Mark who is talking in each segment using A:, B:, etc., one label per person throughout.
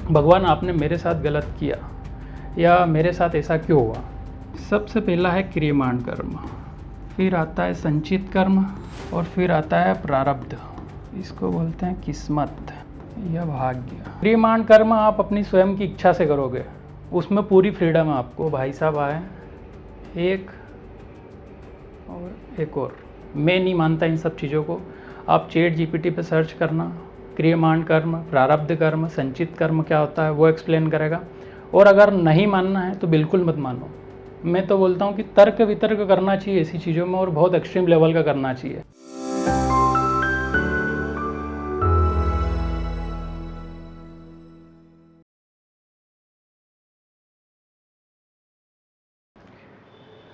A: भगवान आपने मेरे साथ गलत किया या मेरे साथ ऐसा क्यों हुआ। सबसे पहला है क्रियमाण कर्म, फिर आता है संचित कर्म और फिर आता है प्रारब्ध। इसको बोलते हैं किस्मत या भाग्य। क्रियमाण कर्म आप अपनी स्वयं की इच्छा से करोगे, उसमें पूरी फ्रीडम है आपको। भाई साहब आए एक और एक और, मैं नहीं मानता इन सब चीज़ों को। आप चैट जीपीटी पे सर्च करना, क्रियमाण कर्म, प्रारब्ध कर्म, संचित कर्म क्या होता है वो एक्सप्लेन करेगा। और अगर नहीं मानना है तो बिल्कुल मत मानो। मैं तो बोलता हूँ कि तर्क वितर्क करना चाहिए ऐसी चीज़ों में, और बहुत एक्सट्रीम लेवल का करना चाहिए।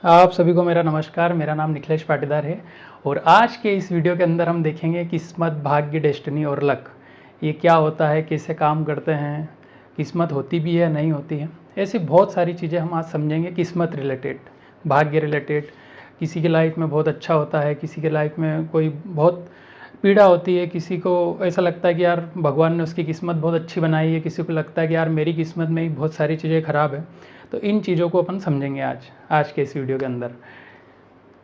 A: आप सभी को मेरा नमस्कार। मेरा नाम निखिलेश पाटीदार है और आज के इस वीडियो के अंदर हम देखेंगे किस्मत, भाग्य, डेस्टिनी और लक ये क्या होता है, कैसे काम करते हैं, किस्मत होती भी है नहीं होती है, ऐसी बहुत सारी चीज़ें हम आज समझेंगे। किस्मत रिलेटेड, भाग्य रिलेटेड, किसी की लाइफ में बहुत अच्छा होता है, किसी के लाइफ में कोई बहुत पीड़ा होती है, किसी को ऐसा लगता है कि यार भगवान ने उसकी किस्मत बहुत अच्छी बनाई है, किसी को लगता है कि यार मेरी किस्मत में ही बहुत सारी चीज़ें ख़राब है। तो इन चीज़ों को अपन समझेंगे आज के इस वीडियो के अंदर।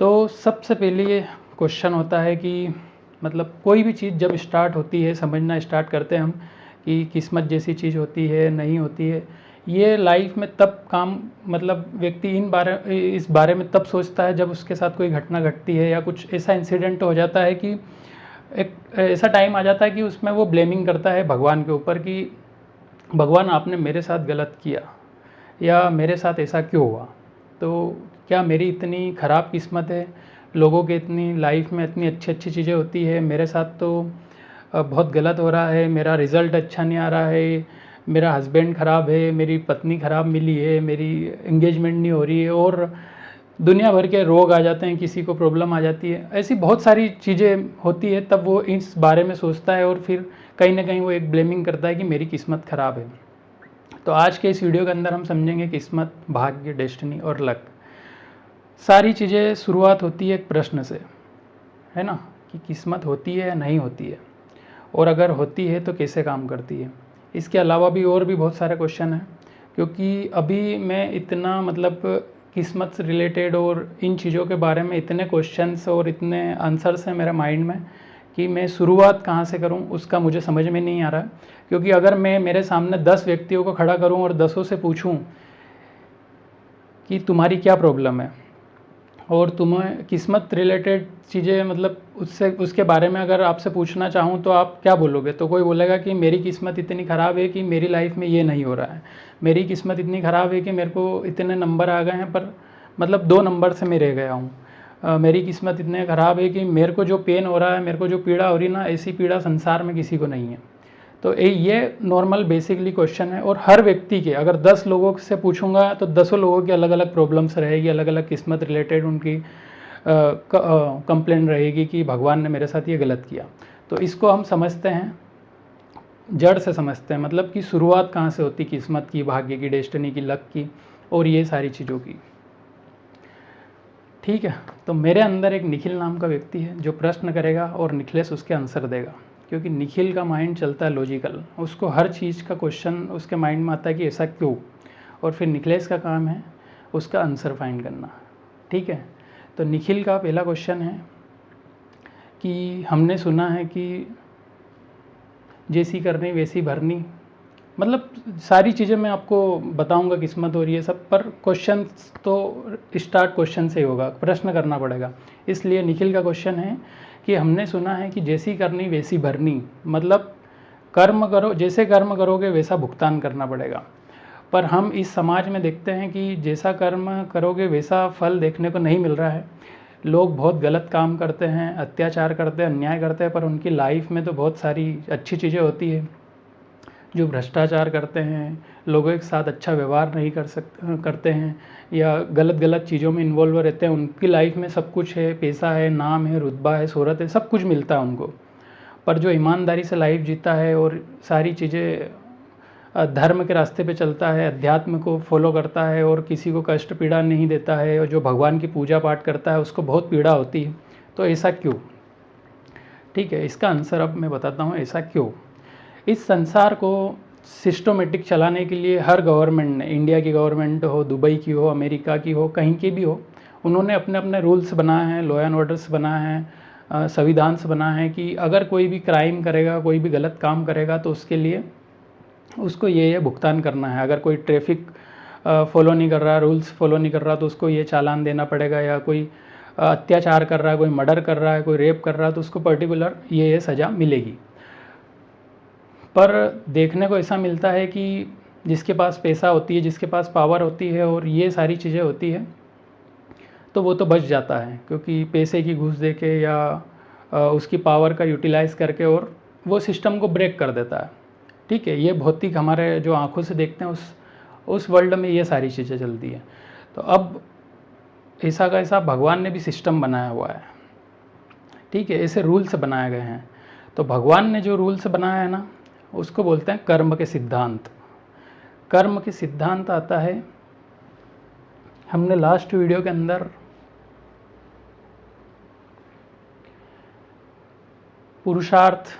A: तो सबसे पहले ये क्वेश्चन होता है कि मतलब कोई भी चीज़ जब स्टार्ट होती है, समझना स्टार्ट करते हैं हम कि किस्मत जैसी चीज़ होती है नहीं होती है, ये लाइफ में तब काम मतलब व्यक्ति इस बारे में तब सोचता है जब उसके साथ कोई घटना घटती है या कुछ ऐसा इंसिडेंट हो जाता है कि एक ऐसा टाइम आ जाता है कि उसमें वो ब्लेमिंग करता है भगवान के ऊपर कि भगवान आपने मेरे साथ गलत किया या मेरे साथ ऐसा क्यों हुआ। तो क्या मेरी इतनी ख़राब किस्मत है, लोगों के इतनी लाइफ में इतनी अच्छी अच्छी चीज़ें होती है, मेरे साथ तो बहुत गलत हो रहा है, मेरा रिज़ल्ट अच्छा नहीं आ रहा है, मेरा हस्बैंड ख़राब है, मेरी पत्नी ख़राब मिली है, मेरी एंगेजमेंट नहीं हो रही है, और दुनिया भर के रोग आ जाते हैं, किसी को प्रॉब्लम आ जाती है, ऐसी बहुत सारी चीज़ें होती है। तब वो इस बारे में सोचता है और फिर कहीं ना कहीं वो एक ब्लेमिंग करता है कि मेरी किस्मत ख़राब है। तो आज के इस वीडियो के अंदर हम समझेंगे किस्मत, भाग्य, डेस्टिनी और लक। सारी चीज़ें शुरुआत होती है एक प्रश्न से, है ना, कि किस्मत होती है या नहीं होती है, और अगर होती है तो कैसे काम करती है। इसके अलावा भी और भी बहुत सारे क्वेश्चन हैं, क्योंकि अभी मैं इतना मतलब किस्मत से रिलेटेड और इन चीज़ों के बारे में इतने क्वेश्चंस और इतने आंसर्स हैं मेरे माइंड में कि मैं शुरुआत कहाँ से करूँ उसका मुझे समझ में नहीं आ रहा है। क्योंकि अगर मैं मेरे सामने 10 व्यक्तियों को खड़ा करूँ और 10 से पूछूँ कि तुम्हारी क्या प्रॉब्लम है, और तुम्हें किस्मत रिलेटेड चीज़ें मतलब उसके बारे में अगर आपसे पूछना चाहूँ तो आप क्या बोलोगे। तो कोई बोलेगा कि मेरी किस्मत इतनी ख़राब है कि मेरी लाइफ में ये नहीं हो रहा है, मेरी किस्मत इतनी ख़राब है कि मेरे को इतने नंबर आ गए हैं पर मतलब 2 नंबर से मैं रह गया हूँ, मेरी किस्मत इतने ख़राब है कि मेरे को जो पेन हो रहा है, मेरे को जो पीड़ा हो रही है ना, ऐसी पीड़ा संसार में किसी को नहीं है। तो ये नॉर्मल बेसिकली क्वेश्चन है, और हर व्यक्ति के अगर 10 लोगों से पूछूंगा तो 10 लोगों की अलग अलग प्रॉब्लम्स रहेगी, अलग अलग किस्मत रिलेटेड उनकी कंप्लेन रहेगी कि भगवान ने मेरे साथ ये गलत किया। तो इसको हम समझते हैं, जड़ से समझते हैं, मतलब कि शुरुआत कहाँ से होती किस्मत की, भाग्य की, डेस्टिनी की, लक की और ये सारी चीज़ों की। ठीक है, तो मेरे अंदर एक निखिल नाम का व्यक्ति है जो प्रश्न करेगा और निखिलेश उसके आंसर देगा। क्योंकि निखिल का माइंड चलता है लॉजिकल, उसको हर चीज़ का क्वेश्चन उसके माइंड में आता है कि ऐसा क्यों, और फिर निखिलेश का काम है उसका आंसर फाइंड करना। ठीक है, तो निखिल का पहला क्वेश्चन है कि हमने सुना है कि जैसी करनी वैसी भरनी, मतलब सारी चीज़ें मैं आपको बताऊंगा किस्मत और ये सब, पर क्वेश्चन तो स्टार्ट क्वेश्चन से ही होगा, प्रश्न करना पड़ेगा। इसलिए निखिल का क्वेश्चन है कि हमने सुना है कि जैसी करनी वैसी भरनी, मतलब कर्म करो, जैसे कर्म करोगे वैसा भुगतान करना पड़ेगा। पर हम इस समाज में देखते हैं कि जैसा कर्म करोगे वैसा फल देखने को नहीं मिल रहा है। लोग बहुत गलत काम करते हैं, अत्याचार करते हैं, अन्याय करते हैं, पर उनकी लाइफ में तो बहुत सारी अच्छी चीज़ें होती है। जो भ्रष्टाचार करते हैं, लोगों के साथ अच्छा व्यवहार नहीं करते हैं, या गलत चीज़ों में इन्वॉल्व रहते हैं, उनकी लाइफ में सब कुछ है, पैसा है, नाम है, रुतबा है, शोहरत है, सब कुछ मिलता है उनको। पर जो ईमानदारी से लाइफ जीता है और सारी चीज़ें धर्म के रास्ते पे चलता है, अध्यात्म को फॉलो करता है और किसी को कष्ट पीड़ा नहीं देता है, और जो भगवान की पूजा पाठ करता है उसको बहुत पीड़ा होती है। तो ऐसा क्यों? ठीक है, इसका आंसर अब मैं बताता हूँ ऐसा क्यों। इस संसार को सिस्टमेटिक चलाने के लिए हर गवर्नमेंट ने, इंडिया की गवर्नमेंट हो, दुबई की हो, अमेरिका की हो, कहीं की भी हो, उन्होंने अपने अपने रूल्स बनाए हैं, लॉ एंड ऑर्डर्स बनाए हैं, संविधान बनाए हैं कि अगर कोई भी क्राइम करेगा, कोई भी गलत काम करेगा तो उसके लिए उसको ये भुगतान करना है। अगर कोई ट्रैफिक फॉलो नहीं कर रहा, रूल्स फॉलो नहीं कर रहा, तो उसको ये चालान देना पड़ेगा, या कोई अत्याचार कर रहा है, कोई मर्डर कर रहा है, कोई रेप कर रहा है, तो उसको पर्टिकुलर ये सज़ा मिलेगी। पर देखने को ऐसा मिलता है कि जिसके पास पैसा होती है, जिसके पास पावर होती है और ये सारी चीज़ें होती है, तो वो तो बच जाता है, क्योंकि पैसे की घूस दे के या उसकी पावर का यूटिलाइज़ करके और वो सिस्टम को ब्रेक कर देता है। ठीक है, ये भौतिक हमारे जो आंखों से देखते हैं उस वर्ल्ड में ये सारी चीज़ें चलती हैं। तो अब ऐसा का ऐसा भगवान ने भी सिस्टम बनाया हुआ है। ठीक है, ऐसे रूल्स बनाए गए हैं। तो भगवान ने जो रूल्स बनाया है ना, उसको बोलते हैं कर्म के सिद्धांत। कर्म के सिद्धांत आता है, हमने लास्ट वीडियो के अंदर पुरुषार्थ,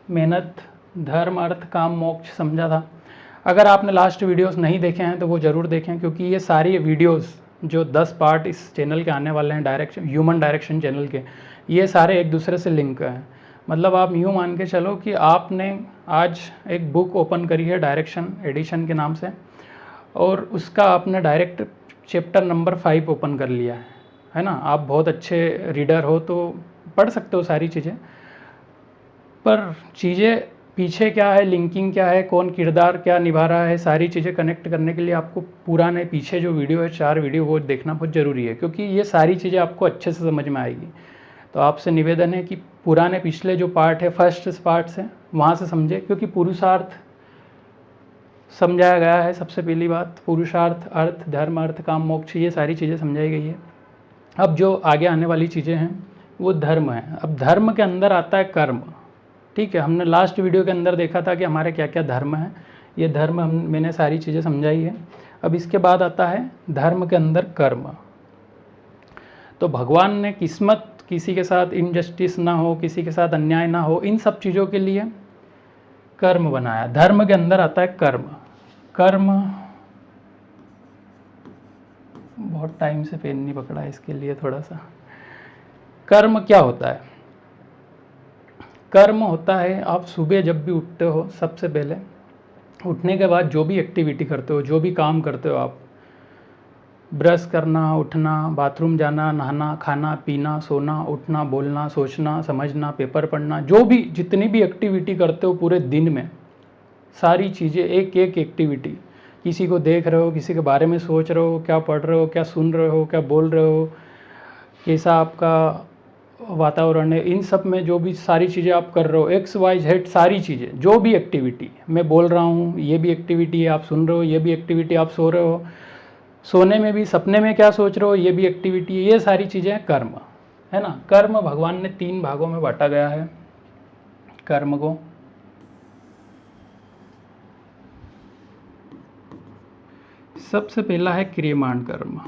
A: मेहनत, धर्म, अर्थ, काम, मोक्ष समझा था। अगर आपने लास्ट वीडियोस नहीं देखे हैं तो वो ज़रूर देखें, क्योंकि ये सारी वीडियोस जो 10 पार्ट इस चैनल के आने वाले हैं, डायरेक्शन ह्यूमन डायरेक्शन चैनल के, ये सारे एक दूसरे से लिंक हैं। मतलब आप यूँ मान के चलो कि आपने आज एक बुक ओपन करी है डायरेक्शन एडिशन के नाम से, और उसका आपने डायरेक्ट चैप्टर नंबर 5 ओपन कर लिया है ना। आप बहुत अच्छे रीडर हो तो पढ़ सकते हो सारी चीज़ें, पर चीज़ें पीछे क्या है, लिंकिंग क्या है, कौन किरदार क्या निभा रहा है, सारी चीज़ें कनेक्ट करने के लिए आपको पुराने पीछे जो वीडियो है, 4 वीडियो, वो देखना बहुत ज़रूरी है, क्योंकि ये सारी चीज़ें आपको अच्छे से समझ में आएगी। तो आपसे निवेदन है कि पुराने पिछले जो पार्ट है, फर्स्ट पार्ट से वहाँ से समझे, क्योंकि पुरुषार्थ समझाया गया है। सबसे पहली बात, पुरुषार्थ, अर्थ, धर्म, अर्थ, काम, मोक्ष, ये सारी चीज़ें समझाई गई है। अब जो आगे आने वाली चीज़ें हैं वो धर्म है। अब धर्म के अंदर आता है कर्म। ठीक है, हमने लास्ट वीडियो के अंदर देखा था कि हमारे क्या क्या धर्म है। ये धर्म मैंने सारी चीज़ें समझाई है। अब इसके बाद आता है धर्म के अंदर कर्म। तो भगवान ने किस्मत, किसी के साथ इनजस्टिस ना हो, किसी के साथ अन्याय ना हो, इन सब चीज़ों के लिए कर्म बनाया। धर्म के अंदर आता है कर्म। कर्म, बहुत टाइम से पेन नहीं पकड़ा, इसके लिए थोड़ा सा। कर्म क्या होता है? कर्म होता है, आप सुबह जब भी उठते हो, सबसे पहले उठने के बाद जो भी एक्टिविटी करते हो, जो भी काम करते हो आप, ब्रश करना, उठना, बाथरूम जाना, नहाना, खाना पीना, सोना, उठना, बोलना, सोचना, समझना, पेपर पढ़ना, जो भी जितनी भी एक्टिविटी करते हो पूरे दिन में, सारी चीज़ें, एक एक एक्टिविटी, किसी को देख रहे हो, किसी के बारे में सोच रहे हो, क्या पढ़ रहे हो, क्या सुन रहे हो, क्या बोल रहे हो, कैसा आपका वातावरण है, इन सब में जो भी सारी चीज़ें आप कर रहे हो, एक्स वाई जेड सारी चीज़ें, जो भी एक्टिविटी मैं बोल रहा हूँ, ये भी एक्टिविटी है, आप सुन रहे हो, ये भी एक्टिविटी, आप सो रहे हो, सोने में भी सपने में क्या सोच रहे हो, ये भी एक्टिविटी है, ये सारी चीज़ें कर्म है ना। कर्म भगवान ने 3 भागों में बांटा गया है कर्म को। सबसे पहला है क्रियमाण कर्म।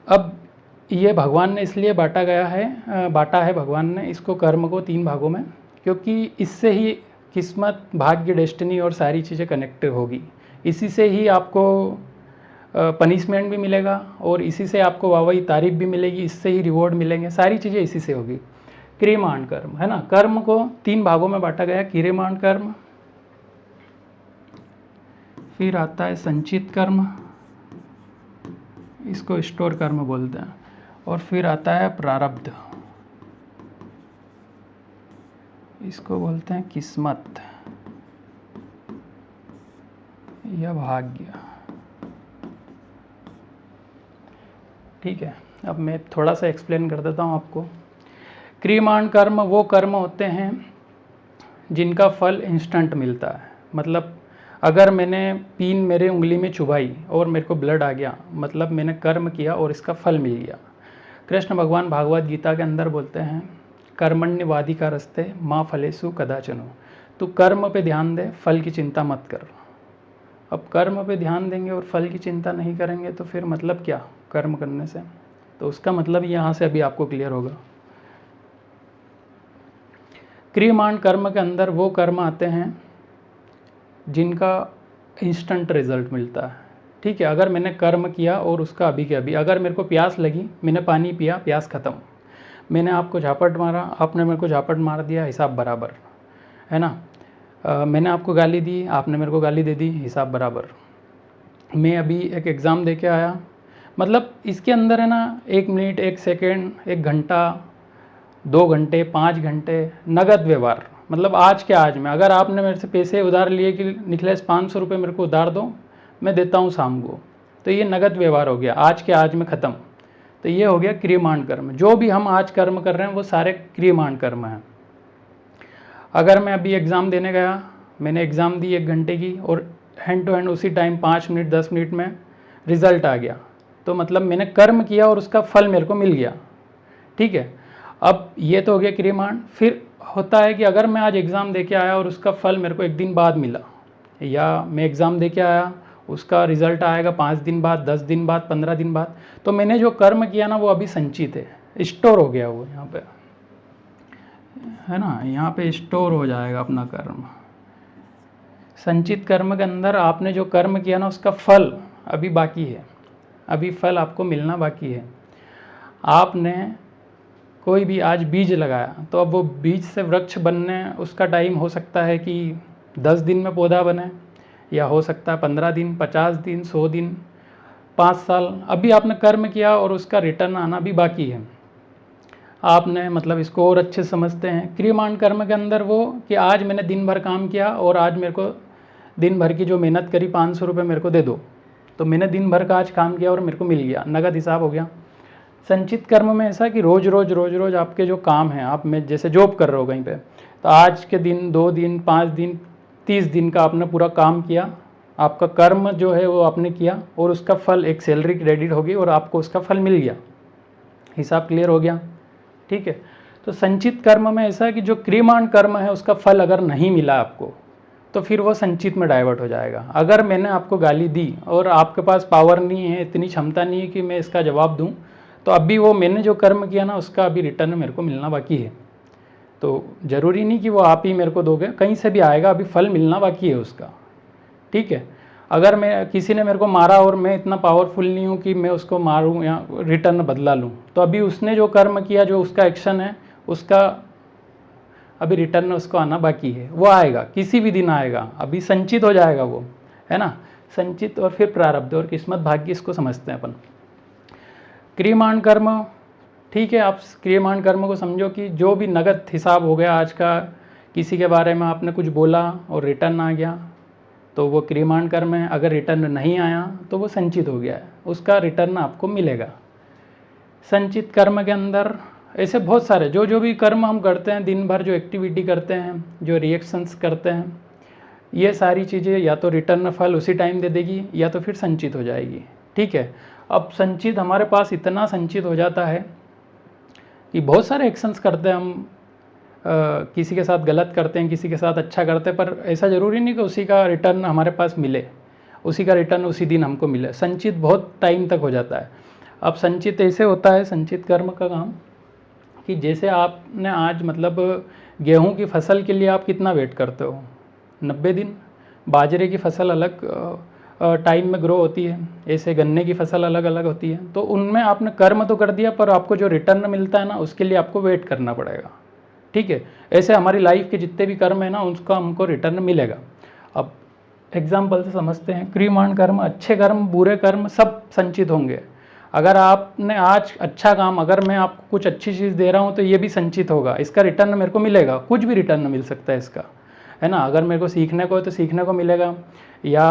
A: अब ये भगवान ने इसलिए बांटा है भगवान ने इसको, कर्म को 3 भागों में, क्योंकि इससे ही किस्मत, भाग्य, डेस्टिनी और सारी चीज़ें कनेक्ट होगी। इसी से ही आपको पनिशमेंट भी मिलेगा और इसी से आपको वाहवाही, तारीफ भी मिलेगी, इससे ही रिवॉर्ड मिलेंगे, सारी चीज़ें इसी से होगी। क्रियमाण कर्म है ना। कर्म को 3 भागों में बांटा गया है, क्रियमाण कर्म, फिर आता है संचित कर्म, इसको स्टोर कर्म बोलते हैं, और फिर आता है प्रारब्ध, इसको बोलते हैं किस्मत या भाग्य। ठीक है, अब मैं थोड़ा सा एक्सप्लेन कर देता हूँ आपको। क्रियमाण कर्म वो कर्म होते हैं जिनका फल इंस्टेंट मिलता है। मतलब अगर मैंने पीन मेरे उंगली में चुभाई और मेरे को ब्लड आ गया, मतलब मैंने कर्म किया और इसका फल मिल गया। कृष्ण भगवान भागवत गीता के अंदर बोलते हैं, कर्मण्यवाधिका रस्ते माँ फलेषु कदाचनो। तो कर्म पे ध्यान दे, फल की चिंता मत कर। अब कर्म पे ध्यान देंगे और फल की चिंता नहीं करेंगे तो फिर मतलब क्या कर्म करने से? तो उसका मतलब यहाँ से अभी आपको क्लियर होगा। क्रियमाण कर्म के अंदर वो कर्म आते हैं जिनका इंस्टेंट रिजल्ट मिलता है। ठीक है, अगर मैंने कर्म किया और उसका अभी के अभी, अगर मेरे को प्यास लगी, मैंने पानी पिया, प्यास खत्म, मैंने आपको झापट मारा, आपने मेरे को झापट मार दिया, हिसाब बराबर, है ना। मैंने आपको गाली दी, आपने मेरे को गाली दे दी, हिसाब बराबर। मैं अभी एक एग्ज़ाम दे के आया, मतलब इसके अंदर है ना 1 मिनट, 1 सेकेंड, 1 घंटा, 2 घंटे, 5 घंटे नगद व्यवहार, मतलब आज के आज में अगर आपने मेरे से पैसे उधार लिए कि निखिलेश 500 रुपये मेरे को उधार दो, मैं देता हूँ शाम को, तो ये नगद व्यवहार हो गया, आज के आज में ख़त्म। तो ये हो गया क्रियमाण कर्म। जो भी हम आज कर्म कर रहे हैं वो सारे क्रियमाण कर्म हैं। अगर मैं अभी एग्ज़ाम देने गया, मैंने एग्ज़ाम दी 1 घंटे की और हैंड टू हैंड उसी टाइम 5 मिनट 10 मिनट में रिज़ल्ट आ गया, तो मतलब मैंने कर्म किया और उसका फल मेरे को मिल गया। ठीक है, अब ये तो हो गया क्रियमाण। फिर होता है कि अगर मैं आज एग्ज़ाम दे के आया और उसका फल मेरे को 1 दिन बाद मिला, या मैं एग्ज़ाम दे के आया, उसका रिज़ल्ट आएगा 5 दिन बाद, 10 दिन बाद, 15 दिन बाद, तो मैंने जो कर्म किया ना वो अभी संचित है, स्टोर हो गया वो यहाँ पे, है ना, यहाँ पे स्टोर हो जाएगा अपना कर्म। संचित कर्म के अंदर आपने जो कर्म किया ना उसका फल अभी बाकी है, अभी फल आपको मिलना बाकी है। आपने कोई भी आज बीज लगाया, तो अब वो बीज से वृक्ष बनने उसका टाइम हो सकता है कि 10 दिन में पौधा बने, या हो सकता है 15 दिन, 50 दिन, 100 दिन, 5 साल। अभी आपने कर्म किया और उसका रिटर्न आना भी बाकी है। आपने मतलब इसको और अच्छे समझते हैं क्रियमाण कर्म के अंदर वो कि आज मैंने दिन भर काम किया और आज मेरे को दिन भर की जो मेहनत करी 500 रुपये मेरे को दे दो, तो मैंने दिन भर का आज काम किया और मेरे को मिल गया, नगद हिसाब हो गया। संचित कर्म में ऐसा कि रोज़ रोज़ आपके जो काम हैं, आप में जैसे जॉब कर रहे हो कहीं पे, तो आज के दिन, 2 दिन, 5 दिन, 30 दिन का आपने पूरा काम किया, आपका कर्म जो है वो आपने किया और उसका फल, एक सैलरी क्रेडिट होगी और आपको उसका फल मिल गया, हिसाब क्लियर हो गया। ठीक है, तो संचित कर्म में ऐसा है कि जो क्रियमाण कर्म है उसका फल अगर नहीं मिला आपको, तो फिर वो संचित में डाइवर्ट हो जाएगा। अगर मैंने आपको गाली दी और आपके पास पावर नहीं है, इतनी क्षमता नहीं है कि मैं इसका जवाब दूं, तो अभी वो मैंने जो कर्म किया ना उसका अभी रिटर्न मेरे को मिलना बाकी है। तो ज़रूरी नहीं कि वो आप ही मेरे को दोगे, कहीं से भी आएगा, अभी फल मिलना बाकी है उसका। ठीक है, अगर मैं किसी ने मेरे को मारा और मैं इतना पावरफुल नहीं हूँ कि मैं उसको मारूँ या रिटर्न बदला लूँ, तो अभी उसने जो कर्म किया, जो उसका एक्शन है, उसका अभी रिटर्न उसको आना बाकी है। वो आएगा, किसी भी दिन आएगा, अभी संचित हो जाएगा वो, है ना। संचित और फिर प्रारब्ध और किस्मत भाग्य, इसको समझते हैं अपन। क्रियमाण कर्म, ठीक है, आप क्रियमाण कर्म को समझो कि जो भी नगद हिसाब हो गया आज का, किसी के बारे में आपने कुछ बोला और रिटर्न आ गया, तो वो क्रियमाण कर्म है। अगर रिटर्न नहीं आया तो वो संचित हो गया है, उसका रिटर्न आपको मिलेगा। संचित कर्म के अंदर ऐसे बहुत सारे जो जो भी कर्म हम करते हैं, दिन भर जो एक्टिविटी करते हैं, जो रिएक्शंस करते हैं, ये सारी चीज़ें या तो रिटर्न फल उसी टाइम दे देगी या तो फिर संचित हो जाएगी। ठीक है, अब संचित हमारे पास इतना संचित हो जाता है कि बहुत सारे एक्शंस करते हैं हम, किसी के साथ गलत करते हैं, किसी के साथ अच्छा करते हैं, पर ऐसा ज़रूरी नहीं कि उसी का रिटर्न हमारे पास मिले, उसी का रिटर्न उसी दिन हमको मिले। संचित बहुत टाइम तक हो जाता है। अब संचित ऐसे होता है, संचित कर्म का काम, कि जैसे आपने आज मतलब गेहूं की फसल के लिए आप कितना वेट करते हो, 90 दिन। बाजरे की फसल अलग टाइम में ग्रो होती है, ऐसे गन्ने की फसल अलग अलग होती है। तो उनमें आपने कर्म तो कर दिया, पर आपको जो रिटर्न मिलता है ना उसके लिए आपको वेट करना पड़ेगा। ठीक है, ऐसे हमारी लाइफ के जितने भी कर्म है ना उसका हमको रिटर्न मिलेगा। अब एग्जाम्पल से समझते हैं, क्रियमाण कर्म, अच्छे कर्म बुरे कर्म सब संचित होंगे। अगर आपने आज अच्छा काम, अगर मैं आपको कुछ अच्छी चीज़ दे रहा हूँ तो ये भी संचित होगा, इसका रिटर्न मेरे को मिलेगा, कुछ भी रिटर्न मिल सकता है इसका, है ना। अगर मेरे को सीखने को है तो सीखने को मिलेगा, या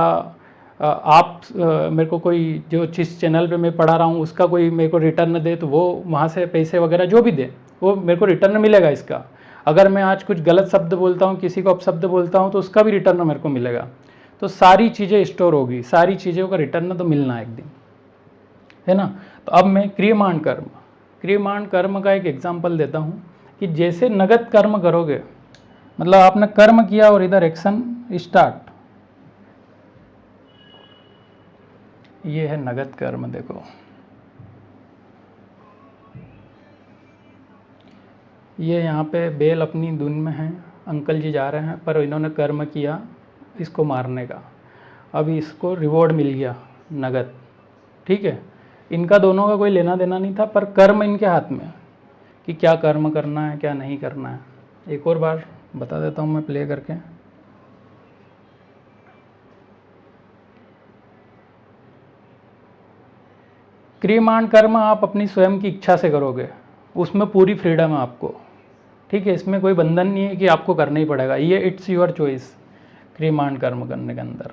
A: आप मेरे को कोई जो जिस चैनल पे मैं पढ़ा रहा हूँ उसका कोई मेरे को रिटर्न दे, तो वो वहाँ से पैसे वगैरह जो भी दे वो मेरे को रिटर्न मिलेगा इसका। अगर मैं आज कुछ गलत शब्द बोलता हूँ, किसी को अपशब्द बोलता हूँ, तो उसका भी रिटर्न मेरे को मिलेगा। तो सारी चीज़ें स्टोर होगी, सारी चीज़ों का रिटर्न तो मिलना है एक दिन, है ना। तो अब मैं क्रियमाण कर्म, क्रियमाण कर्म का एक एग्जांपल देता हूँ कि जैसे नगद कर्म करोगे, मतलब आपने कर्म किया और इधर एक्शन स्टार्ट, ये है नगद कर्म। देखो ये यहाँ पे बेल अपनी धुन में है, अंकल जी जा रहे हैं, पर इन्होंने कर्म किया इसको मारने का, अभी इसको रिवॉर्ड मिल गया नगद। ठीक है, इनका दोनों का कोई लेना देना नहीं था, पर कर्म इनके हाथ में कि क्या कर्म करना है क्या नहीं करना है। एक और बार बता देता हूँ मैं प्ले करके। क्रियमाण कर्म आप अपनी स्वयं की इच्छा से करोगे, उसमें पूरी फ्रीडम है आपको। ठीक है, इसमें कोई बंधन नहीं है कि आपको करना ही पड़ेगा, ये इट्स योर चॉइस। क्रियमाण कर्म करने के अंदर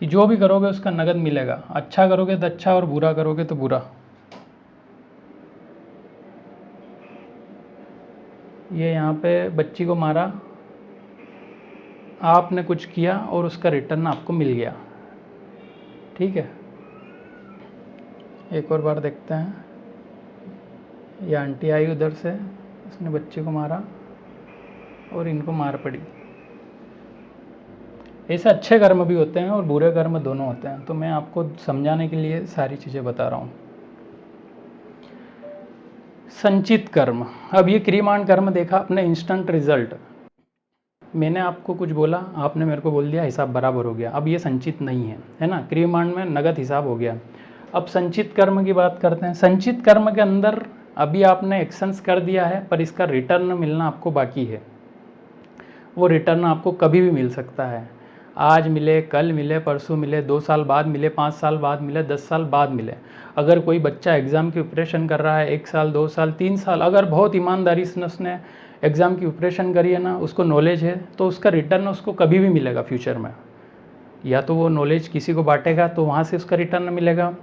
A: कि जो भी करोगे उसका नगद मिलेगा, अच्छा करोगे तो अच्छा और बुरा करोगे तो बुरा। ये यहाँ पे बच्ची को मारा, आपने कुछ किया और उसका रिटर्न आपको मिल गया। ठीक है, एक और बार देखते हैं। ये आंटी आई उधर से, उसने बच्चे को मारा और इनको मार पड़ी। ऐसे अच्छे कर्म भी होते हैं और बुरे कर्म दोनों होते हैं, तो मैं आपको समझाने के लिए सारी चीज़ें बता रहा हूँ। संचित कर्म, अब ये क्रियमाण कर्म देखा अपने इंस्टेंट रिजल्ट, मैंने आपको कुछ बोला, आपने मेरे को बोल दिया, हिसाब बराबर हो गया। अब ये संचित नहीं है ना, क्रियमाण में नगद हिसाब हो गया। अब संचित कर्म की बात करते हैं। संचित कर्म के अंदर अभी आपने एक्शंस कर दिया है, पर इसका रिटर्न मिलना आपको बाकी है। वो रिटर्न आपको कभी भी मिल सकता है, आज मिले, कल मिले, परसों मिले, 2 साल बाद मिले, 5 साल बाद मिले, 10 साल बाद मिले। अगर कोई बच्चा एग्ज़ाम की प्रिपरेशन कर रहा है 1 साल, 2 साल, 3 साल, अगर बहुत ईमानदारी से उसने एग्ज़ाम की प्रिपरेशन करी है ना, उसको नॉलेज है, तो उसका रिटर्न उसको कभी भी मिलेगा फ्यूचर में। या तो वो नॉलेज किसी को बांटेगा तो वहाँ से उसका रिटर्न मिलेगा,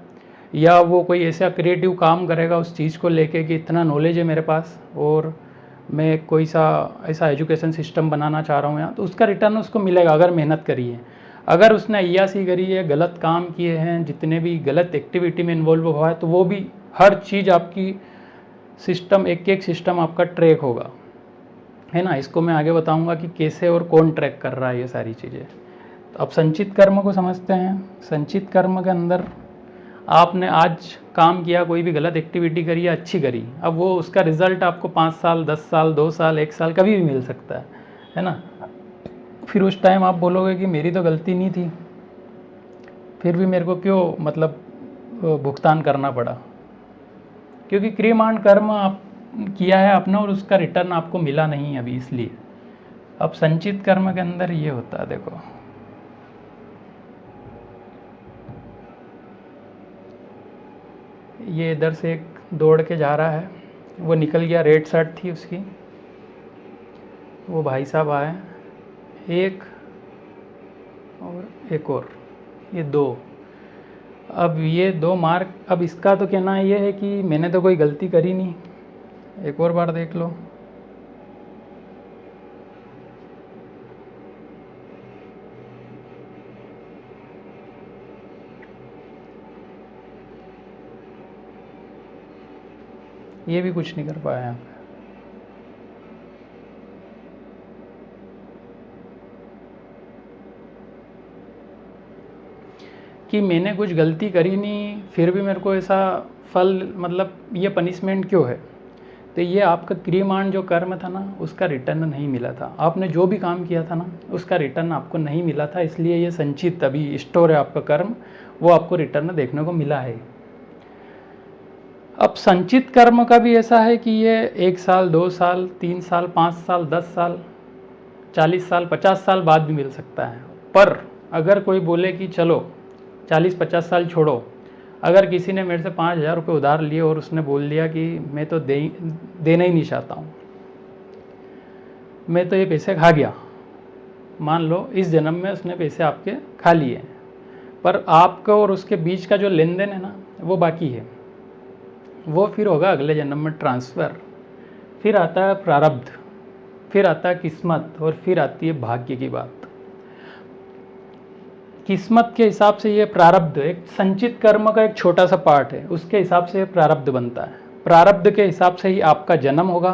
A: या वो कोई ऐसा क्रिएटिव काम करेगा उस चीज़ को लेके कि इतना नॉलेज है मेरे पास और मैं कोई सा ऐसा एजुकेशन सिस्टम बनाना चाह रहा हूँ यहाँ, तो उसका रिटर्न उसको मिलेगा अगर मेहनत करी है। अगर उसने अय्यासी करी है, गलत काम किए हैं, जितने भी गलत एक्टिविटी में इन्वॉल्व हुआ है, तो वो भी हर चीज़ आपकी सिस्टम, एक एक सिस्टम आपका ट्रैक होगा, है ना। इसको मैं आगे बताऊंगा कि कैसे और कौन ट्रैक कर रहा है ये सारी चीज़ें। तो अब संचित कर्म को समझते हैं। संचित कर्म के अंदर आपने आज काम किया, कोई भी गलत एक्टिविटी करी या अच्छी करी, अब वो उसका रिजल्ट आपको 5 साल, 10 साल, 2 साल, 1 साल कभी भी मिल सकता है ना। फिर उस टाइम आप बोलोगे कि मेरी तो गलती नहीं थी, फिर भी मेरे को क्यों मतलब भुगतान करना पड़ा, क्योंकि क्रियमाण कर्म आप किया है अपना और उसका रिटर्न आपको मिला नहीं अभी, इसलिए। अब संचित कर्म के अंदर ये होता है, देखो ये इधर से एक दौड़ के जा रहा है, वो निकल गया, रेड शर्ट थी उसकी, वो भाई साहब आए, एक और एक और, ये 2। अब ये 2 मार्क, अब इसका तो कहना ये है कि मैंने तो कोई गलती करी नहीं। एक और बार देख लो, ये भी कुछ नहीं कर पाया यहाँ पे। कि मैंने कुछ गलती करी नहीं, फिर भी मेरे को ऐसा फल, मतलब ये पनिशमेंट क्यों है। तो ये आपका क्रियमाण जो कर्म था ना, उसका रिटर्न नहीं मिला था। आपने जो भी काम किया था ना, उसका रिटर्न आपको नहीं मिला था, इसलिए ये संचित अभी स्टोर है आपका कर्म, वो आपको रिटर्न देखने को मिला है। अब संचित कर्म का भी ऐसा है कि ये 1 साल, 2 साल, 3 साल, 5 साल, 10 साल, 40 साल, 50 साल बाद भी मिल सकता है। पर अगर कोई बोले कि चलो 40-50 साल छोड़ो, अगर किसी ने मेरे से 5,000 रुपये उधार लिए और उसने बोल दिया कि मैं तो देना ही नहीं चाहता हूँ, मैं तो ये पैसे खा गया, मान लो इस जन्म में उसने पैसे आपके खा लिए, पर आपका और उसके बीच का जो लेन देन है ना, वो बाकी है, वो फिर होगा अगले जन्म में ट्रांसफ़र। फिर आता है प्रारब्ध, फिर आता है किस्मत, और फिर आती है भाग्य की बात। किस्मत के हिसाब से ये प्रारब्ध एक संचित कर्म का एक छोटा सा पार्ट है, उसके हिसाब से प्रारब्ध बनता है। प्रारब्ध के हिसाब से ही आपका जन्म होगा,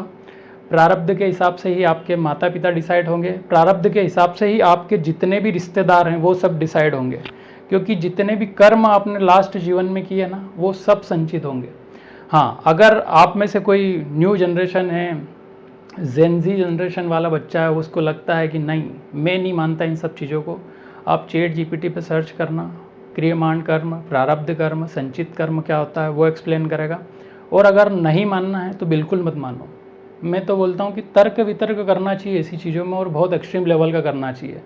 A: प्रारब्ध के हिसाब से ही आपके माता पिता डिसाइड होंगे, प्रारब्ध के हिसाब से ही आपके जितने भी रिश्तेदार हैं वो सब डिसाइड होंगे, क्योंकि जितने भी कर्म आपने लास्ट जीवन में किए ना, वो सब संचित होंगे। हाँ, अगर आप में से कोई न्यू जनरेशन है, जेनजी जनरेशन वाला बच्चा है, उसको लगता है कि नहीं, मैं नहीं मानता इन सब चीज़ों को। आप चैट जीपीटी पे सर्च करना, क्रियमाण कर्म, प्रारब्ध कर्म, संचित कर्म क्या होता है वो एक्सप्लेन करेगा। और अगर नहीं मानना है तो बिल्कुल मत मानो। मैं तो बोलता हूँ कि तर्क वितर्क करना चाहिए ऐसी चीज़ों में, और बहुत एक्सट्रीम लेवल का करना चाहिए।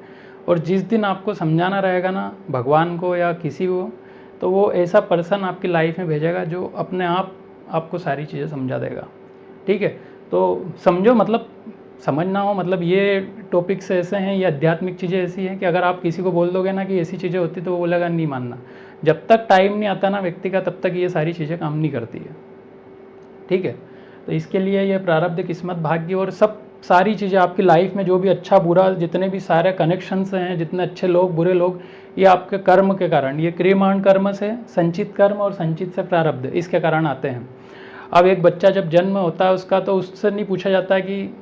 A: और जिस दिन आपको समझाना रहेगा ना भगवान को या किसी को, तो वो ऐसा पर्सन आपकी लाइफ में भेजेगा जो अपने आप आपको सारी चीज़ें समझा देगा। ठीक है, तो समझो, मतलब समझना हो, मतलब ये टॉपिक्स ऐसे हैं, ये आध्यात्मिक चीज़ें ऐसी हैं कि अगर आप किसी को बोल दोगे ना कि ऐसी चीज़ें होती, तो वो बोलेगा नहीं मानना। जब तक टाइम नहीं आता ना व्यक्ति का, तब तक ये सारी चीज़ें काम नहीं करती है। ठीक है, तो इसके लिए ये प्रारब्ध, किस्मत, भाग्य और सब सारी चीज़ें आपकी लाइफ में जो भी अच्छा बुरा, जितने भी सारे कनेक्शंस हैं, जितने अच्छे लोग बुरे लोग, ये आपके कर्म के कारण, ये क्रियमाण कर्म से संचित कर्म और संचित से प्रारब्ध, इसके कारण आते हैं। अब एक बच्चा जब जन्म होता है उसका, तो उससे नहीं पूछा जाता है कि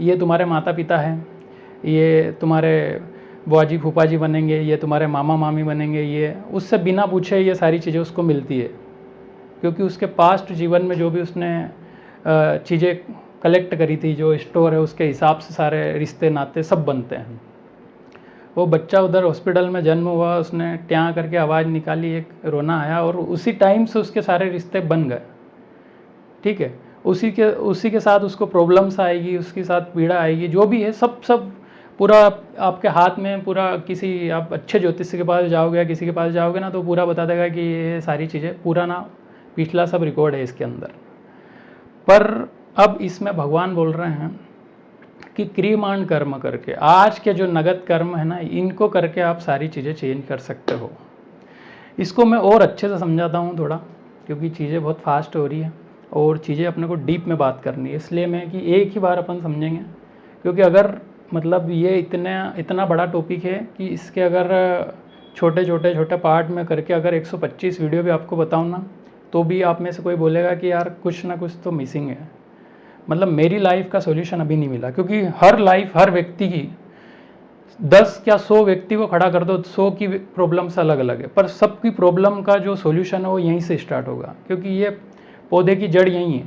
A: ये तुम्हारे माता पिता हैं, ये तुम्हारे बुआ जी फूफा जी बनेंगे, ये तुम्हारे मामा मामी बनेंगे, ये उससे बिना पूछे ये सारी चीज़ें उसको मिलती है, क्योंकि उसके पास्ट जीवन में जो भी उसने चीज़ें कलेक्ट करी थी, जो स्टोर है, उसके हिसाब से सारे रिश्ते नाते सब बनते हैं। वो बच्चा उधर हॉस्पिटल में जन्म हुआ, उसने ट्याँ करके आवाज़ निकाली, एक रोना आया, और उसी टाइम से उसके सारे रिश्ते बन गए। ठीक है, उसी के साथ उसको प्रॉब्लम्स आएगी, उसके साथ पीड़ा आएगी, जो भी है सब पूरा आपके हाथ में, पूरा किसी आप अच्छे ज्योतिष के पास जाओगे या किसी के पास जाओगे ना, तो पूरा बता देगा कि ये सारी चीज़ें पूरा ना पिछला सब रिकॉर्ड है इसके अंदर। पर अब इसमें भगवान बोल रहे हैं कि क्रियमाण कर्म करके, आज के जो नगद कर्म है ना, इनको करके आप सारी चीज़ें चेंज कर सकते हो। इसको मैं और अच्छे से समझाता हूँ थोड़ा, क्योंकि चीज़ें बहुत फास्ट हो रही है और चीज़ें अपने को डीप में बात करनी है, इसलिए मैं कि एक ही बार अपन समझेंगे। क्योंकि अगर मतलब ये इतना बड़ा टॉपिक है कि इसके अगर छोटे पार्ट में करके अगर 125 वीडियो भी आपको बताऊँ ना, तो भी आप में से कोई बोलेगा कि यार कुछ ना कुछ तो मिसिंग है। मतलब मेरी लाइफ का सॉल्यूशन अभी नहीं मिला, क्योंकि हर व्यक्ति की 10 या 100 व्यक्ति को खड़ा कर दो, 100 की प्रॉब्लम्स अलग अलग है, पर सबकी प्रॉब्लम का जो सॉल्यूशन है वो यहीं से स्टार्ट होगा, क्योंकि ये पौधे की जड़ यहीं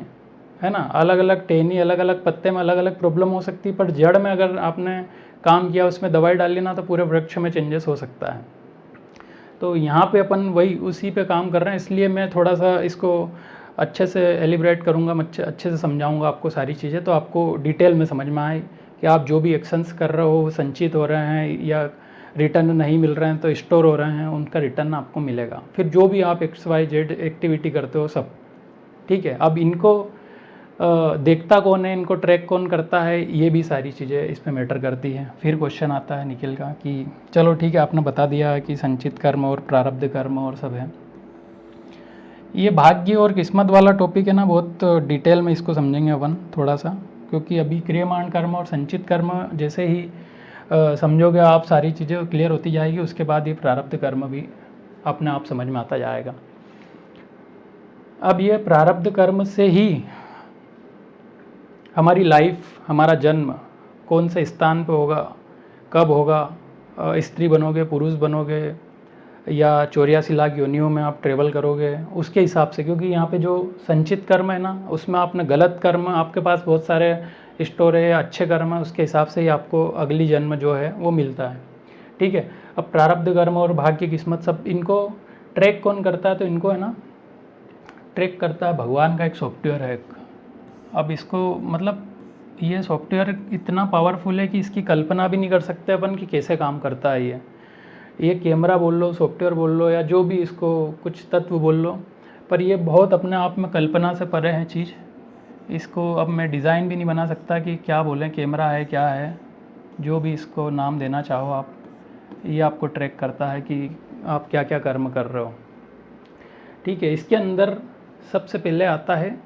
A: है ना। अलग अलग टहनी, अलग अलग पत्ते में अलग अलग प्रॉब्लम हो सकती है, पर जड़ में अगर आपने काम किया, उसमें दवाई डाली ना, तो पूरे वृक्ष में चेंजेस हो सकता है। तो यहाँ पे अपन वही उसी पे काम कर रहे हैं, इसलिए मैं थोड़ा सा इसको अच्छे से एलिब्रेट करूँगा, अच्छे से समझाऊँगा आपको सारी चीज़ें, तो आपको डिटेल में समझ में आए कि आप जो भी एक्शंस कर रहे हो, संचित हो रहे हैं या रिटर्न नहीं मिल रहे हैं, तो स्टोर हो रहे हैं, उनका रिटर्न आपको मिलेगा। फिर जो भी आप XYZ एक्टिविटी करते हो सब, ठीक है। अब इनको देखता कौन है, इनको ट्रैक कौन करता है, ये भी सारी चीज़ें इस पर मैटर करती है। फिर क्वेश्चन आता है निखिल का कि चलो ठीक है, आपने बता दिया कि संचित कर्म और प्रारब्ध कर्म और सब है। ये भाग्य और किस्मत वाला टॉपिक है ना, बहुत डिटेल में इसको समझेंगे अपन थोड़ा सा, क्योंकि अभी क्रियमाण कर्म और संचित कर्म जैसे ही समझोगे आप, सारी चीज़ें क्लियर होती जाएगी, उसके बाद ये प्रारब्ध कर्म भी अपने आप समझ में आता जाएगा। अब ये प्रारब्ध कर्म से ही हमारी लाइफ, हमारा जन्म कौन से स्थान पे होगा, कब होगा, स्त्री बनोगे, पुरुष बनोगे, या 84 लाख योनियों में आप ट्रेवल करोगे, उसके हिसाब से। क्योंकि यहाँ पे जो संचित कर्म है ना, उसमें आपने गलत कर्म, आपके पास बहुत सारे स्टोर है, अच्छे कर्म है, उसके हिसाब से ही आपको अगली जन्म जो है वो मिलता है। ठीक है, अब प्रारब्ध कर्म और भाग्य, किस्मत, सब इनको ट्रैक कौन करता है, तो इनको है ना ट्रैक करता है भगवान का एक सॉफ्टवेयर है। अब इसको मतलब ये सॉफ्टवेयर इतना पावरफुल है कि इसकी कल्पना भी नहीं कर सकते अपन कि कैसे काम करता है ये कैमरा बोल लो, सॉफ्टवेयर बोल लो, या जो भी इसको कुछ तत्व बोल लो, पर ये बहुत अपने आप में कल्पना से परे है चीज़। इसको अब मैं डिज़ाइन भी नहीं बना सकता कि क्या बोलें, कैमरा है क्या है, जो भी इसको नाम देना चाहो आप, ये आपको ट्रैक करता है कि आप क्या क्या कर्म कर रहे हो। ठीक है, इसके अंदर सबसे पहले आता है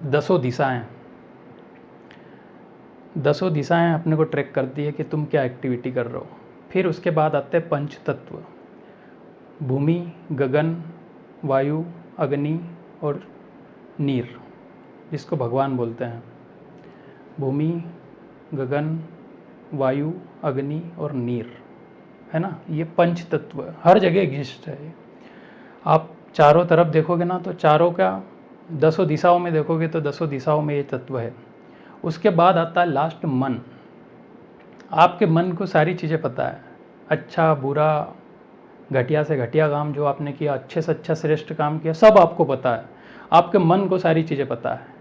A: 10 दिशाएं। 10 दिशाएं अपने को ट्रैक करती है कि तुम क्या एक्टिविटी कर रहे हो। फिर उसके बाद आते हैं पंच तत्व, भूमि, गगन, वायु, अग्नि और नीर, जिसको भगवान बोलते हैं। भूमि, गगन, वायु, अग्नि और नीर, है ना, ये पंच तत्व हर जगह एग्जिस्ट है। आप चारों तरफ देखोगे ना, तो चारों का 10 दिशाओं में देखोगे तो 10 दिशाओं में ये तत्व है। उसके बाद आता है लास्ट मन। आपके मन को सारी चीज़ें पता है, अच्छा बुरा, घटिया से घटिया काम जो आपने किया, अच्छे से अच्छा श्रेष्ठ काम किया, सब आपको पता है। आपके मन को सारी चीज़ें पता है।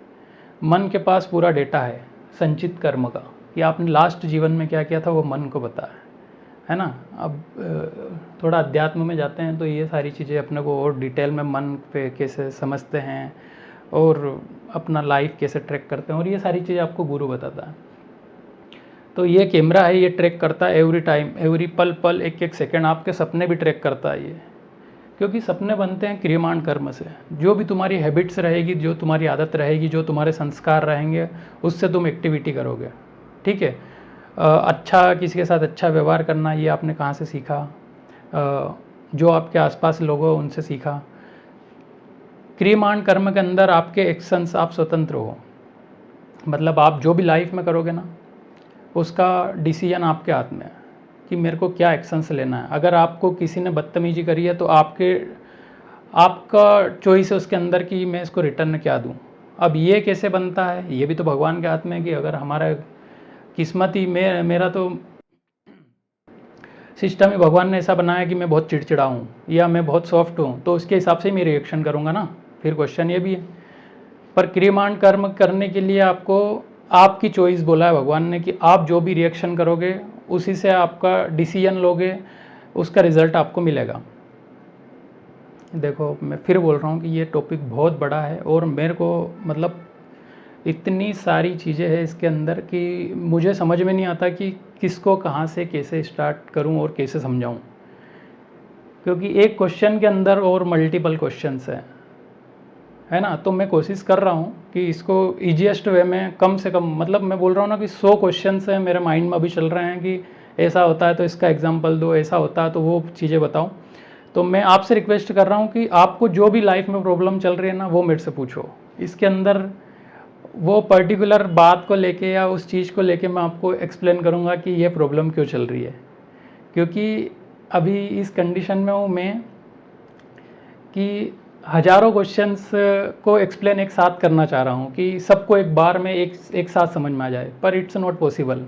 A: मन के पास पूरा डेटा है संचित कर्म का, कि आपने लास्ट जीवन में क्या किया था, वो मन को पता है ना। अब थोड़ा अध्यात्म में जाते हैं तो ये सारी चीज़ें अपने को और डिटेल में मन पे कैसे समझते हैं और अपना लाइफ कैसे ट्रैक करते हैं, और ये सारी चीज़ें आपको गुरु बताता है। तो ये कैमरा है, ये ट्रैक करता है एवरी टाइम, एवरी पल पल, एक एक सेकंड आपके सपने भी ट्रैक करता है ये, क्योंकि सपने बनते हैं क्रियमाण कर्म से। जो भी तुम्हारी हैबिट्स रहेगी, जो तुम्हारी आदत रहेगी, जो तुम्हारे संस्कार रहेंगे, उससे तुम एक्टिविटी करोगे। ठीक है। अच्छा, किसी के साथ अच्छा व्यवहार करना, ये आपने कहाँ से सीखा? जो आपके आसपास लोग हो उनसे सीखा। क्रियमाण कर्म के अंदर आपके एक्शंस, आप स्वतंत्र हो, मतलब आप जो भी लाइफ में करोगे ना, उसका डिसीजन आपके हाथ में है कि मेरे को क्या एक्शंस लेना है। अगर आपको किसी ने बदतमीजी करी है तो आपका चॉइस है उसके अंदर कि मैं इसको रिटर्न क्या दूं। अब ये कैसे बनता है, ये भी तो भगवान के हाथ में है कि अगर हमारा किस्मत ही मेरा तो सिस्टम ही भगवान ने ऐसा बनाया कि मैं बहुत चिड़चिड़ा हूँ या मैं बहुत सॉफ्ट हूँ, तो उसके हिसाब से ही मैं रिएक्शन करूँगा ना। फिर क्वेश्चन ये भी है। पर क्रियमाण कर्म करने के लिए आपको आपकी चॉइस बोला है भगवान ने कि आप जो भी रिएक्शन करोगे उसी से आपका डिसीजन लोगे, उसका रिजल्ट आपको मिलेगा। देखो, मैं फिर बोल रहा हूँ कि ये टॉपिक बहुत बड़ा है और मेरे को मतलब इतनी सारी चीज़ें हैं इसके अंदर कि मुझे समझ में नहीं आता कि किसको कहाँ से कैसे स्टार्ट करूँ और कैसे समझाऊँ, क्योंकि एक क्वेश्चन के अंदर और मल्टीपल क्वेश्चंस हैं, है ना। तो मैं कोशिश कर रहा हूँ कि इसको ईजीएस्ट वे में, कम से कम, मतलब मैं बोल रहा हूँ ना कि 100 क्वेश्चंस हैं मेरे माइंड में अभी चल रहे हैं कि ऐसा होता है तो इसका एग्जांपल दो, ऐसा होता है तो वो चीज़ें बताओ। तो मैं आपसे रिक्वेस्ट कर रहा हूँ कि आपको जो भी लाइफ में प्रॉब्लम चल रही है ना, वो मेरे से पूछो। इसके अंदर वो पर्टिकुलर बात को लेके या उस चीज़ को लेके मैं आपको एक्सप्लेन करूँगा कि ये प्रॉब्लम क्यों चल रही है, क्योंकि अभी इस कंडीशन में हूँ मैं कि हज़ारों क्वेश्चंस को एक्सप्लेन एक साथ करना चाह रहा हूँ कि सबको एक बार में एक साथ समझ में आ जाए, पर इट्स नॉट पॉसिबल।